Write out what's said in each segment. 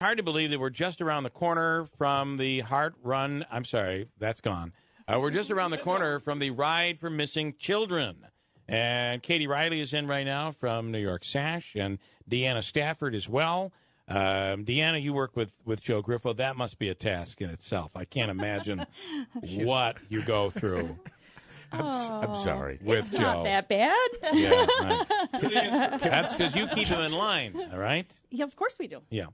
Hard to believe that we're just around the corner from the Heart Run. I'm sorry, that's gone. We're just around the corner from the Ride for Missing Children. And Katie Riley is in right now from New York Sash, and Deanna Stafford as well. Deanna, you work with Joe Griffo. That must be a task in itself. I can't imagine what you go through. I'm sorry. With it's Joe. not that bad. Yeah, right. That's because you keep him in line, all right? Yeah, of course we do. Yeah.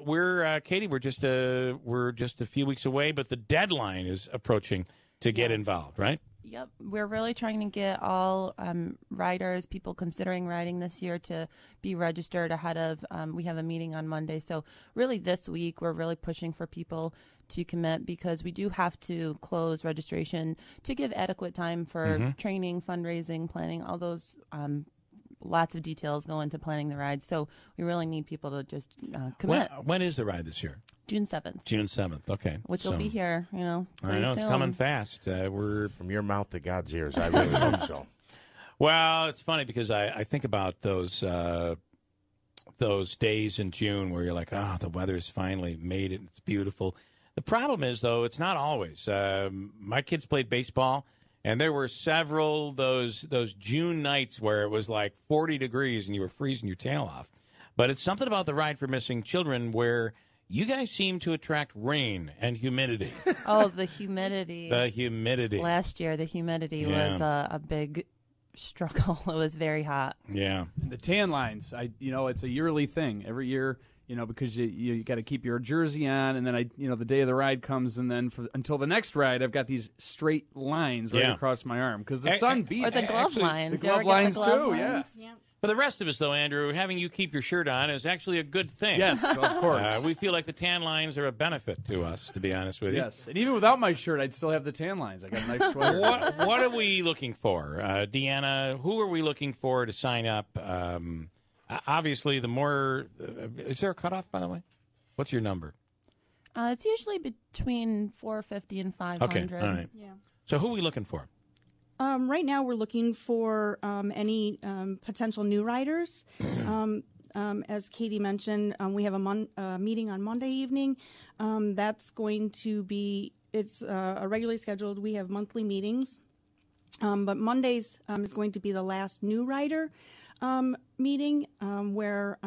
We're Katie. We're just a few weeks away, but the deadline is approaching to get involved, right? Yep, we're really trying to get all riders, people considering riding this year, to be registered ahead of. We have a meeting on Monday, so really this week we're really pushing for people to commit, because we do have to close registration to give adequate time for training, fundraising, planning, all those. Lots of details go into planning the ride, so we really need people to just commit. When is the ride this year? June 7th. June 7th, okay. Which will be here, I know, soon. it's coming fast. We're from your mouth to God's ears. I really hope so. Well, it's funny because I think about those days in June where you're like, the weather's finally made it. It's beautiful. The problem is, though, it's not always. My kids played baseball, and there were several those June nights where it was like 40 degrees and you were freezing your tail off. But it's something about the Ride for Missing Children where you guys seem to attract rain and humidity. Oh, the humidity. The humidity. Last year, the humidity was a big struggle. It was very hot. Yeah. And the tan lines, it's a yearly thing. Every year, because you got to keep your jersey on, and then the day of the ride comes, and then until the next ride, I've got these straight lines right across my arm because the sun beats. Or the glove lines. The glove lines too. Lines? Yeah. For the rest of us, though, Andrew, having you keep your shirt on is actually a good thing. Yes, of course. We feel like the tan lines are a benefit to us, to be honest with you. Yes, and even without my shirt, I'd still have the tan lines. I got a nice sweater. What are we looking for? Deanna, who are we looking for to sign up? Obviously, the more... is there a cutoff, by the way? What's your number? It's usually between 450 and 500. Okay, all right. Yeah. So who are we looking for? Right now, we're looking for any potential new riders. As Katie mentioned, we have a meeting on Monday evening. That's going to be, it's a regularly scheduled, we have monthly meetings. But Mondays is going to be the last new rider meeting where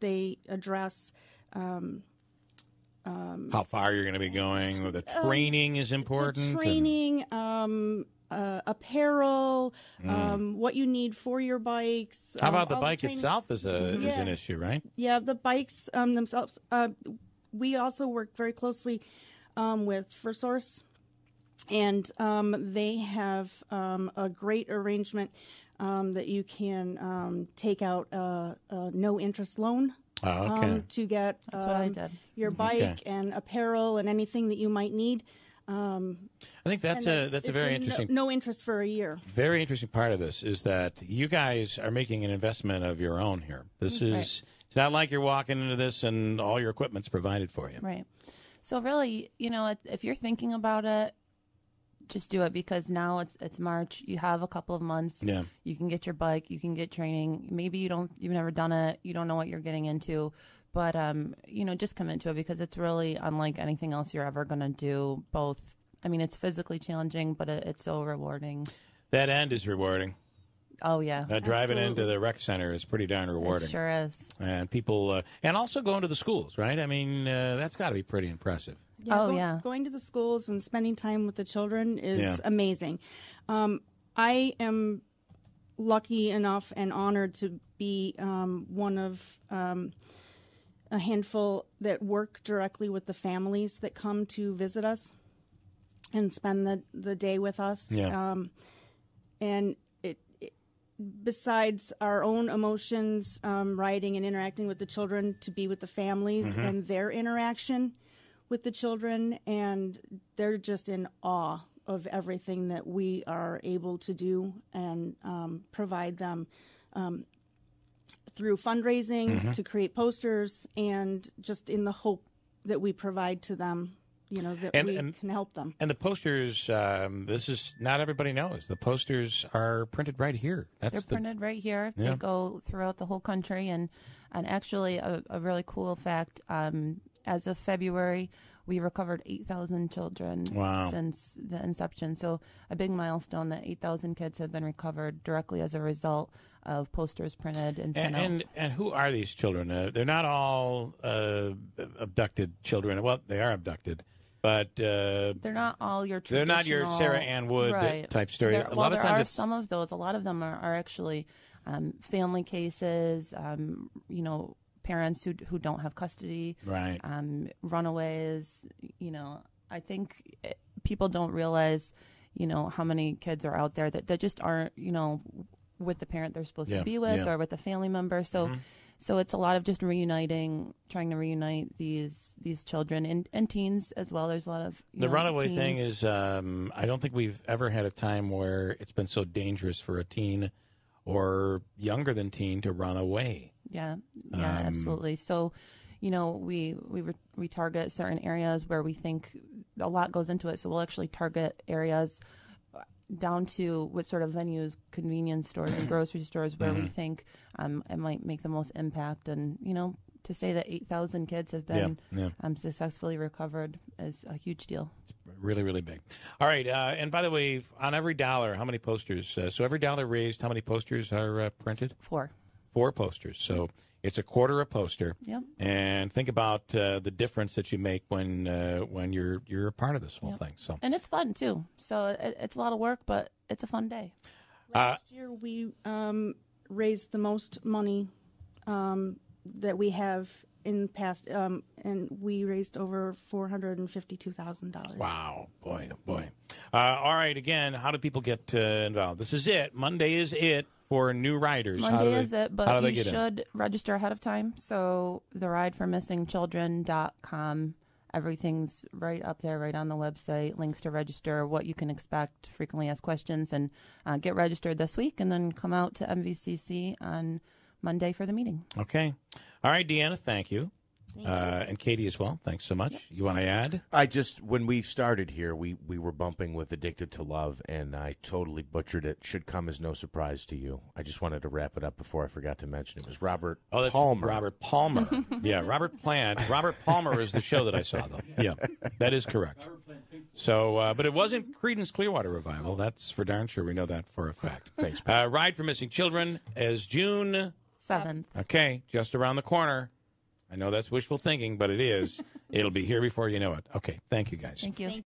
they address how far you're going to be going. The training is important. The training, apparel, what you need for your bikes. How about the bike itself is an issue, right? Yeah, the bikes themselves. We also work very closely with FirstSource, and they have a great arrangement that you can take out a no-interest loan. To get That's what I did. your bike and apparel and anything that you might need. I think that's a very interesting. No interest for a year. Very interesting part of this is that you guys are making an investment of your own here. This is it's not like you're walking into this and all your equipment's provided for you. Right. So really, if you're thinking about it, just do it, because now it's March. You have a couple of months. Yeah. You can get your bike. You can get training. Maybe you've never done it. You don't know what you're getting into. But, just come into it, because it's really unlike anything else you're ever going to do. Both, it's physically challenging, but it's so rewarding. That end is rewarding. Oh, yeah. Driving into the rec center is pretty darn rewarding. It sure is. And people, and also going to the schools, right? That's got to be pretty impressive. Yeah, Going to the schools and spending time with the children is amazing. I am lucky enough and honored to be one of a handful that work directly with the families that come to visit us and spend the day with us. Yeah. And besides our own emotions, riding and interacting with the children, to be with the families and their interaction with the children, and they're just in awe of everything that we are able to do and provide them through fundraising to create posters, and just in the hope that we provide to them, that we can help them. And the posters, this is not everybody knows. The posters are printed right here. They're printed right here. They go throughout the whole country, and And actually, a really cool fact, as of February, we recovered 8,000 children since the inception. So a big milestone that 8,000 kids have been recovered directly as a result of posters printed and sent out. And who are these children? They're not all abducted children. Well, they are abducted, but they're not all your traditional. They're not your Sarah Ann Wood type story. A lot of times, some of those. A lot of them are actually family cases. Parents who don't have custody, right? Runaways. I think people don't realize, how many kids are out there that just aren't, with the parent they're supposed to be with or with a family member. So, so it's a lot of just trying to reunite these children and teens as well. There's a lot of the runaway teens. thing is. I don't think we've ever had a time where it's been so dangerous for a teen or younger than teen to run away. Yeah, absolutely. So, we target certain areas where we think a lot goes into it. So we'll actually target areas down to what sort of venues, convenience stores and grocery stores where we think it might make the most impact. And, to say that 8,000 kids have been successfully recovered is a huge deal. Really, really big. All right. And by the way, on every dollar, how many posters? So every dollar raised, how many posters are printed? 4. 4 posters. So it's a quarter a poster. Yep. And think about the difference that you make when you're a part of this whole thing. So and it's fun too. So it's a lot of work, but it's a fun day. Last year we raised the most money that we have in the past, and we raised over $452,000. Wow, boy, oh boy. All right, again, how do people get involved? This is it. Monday is it for new riders. Monday is it, but you should register ahead of time. So therideformissingchildren.com. Everything's right up there, right on the website. Links to register, what you can expect, frequently asked questions, and get registered this week, and then come out to MVCC on Monday for the meeting. Okay. All right, Deanna, thank you. And Katie as well. Thanks so much. Yep. You want to add? When we started here, we were bumping with Addicted to Love, and I totally butchered it. Should come as no surprise to you. I just wanted to wrap it up before I forgot to mention it. Was Robert Palmer. Robert Palmer. Yeah, Robert Plant. Robert Palmer is the show that I saw, though. Yeah, that is correct. So, but it wasn't Creedence Clearwater Revival. That's for darn sure. We know that for a fact. Thanks. Ride for Missing Children is June 7th. Okay, just around the corner. I know that's wishful thinking, but it is. It'll be here before you know it. Okay, thank you, guys. Thank you.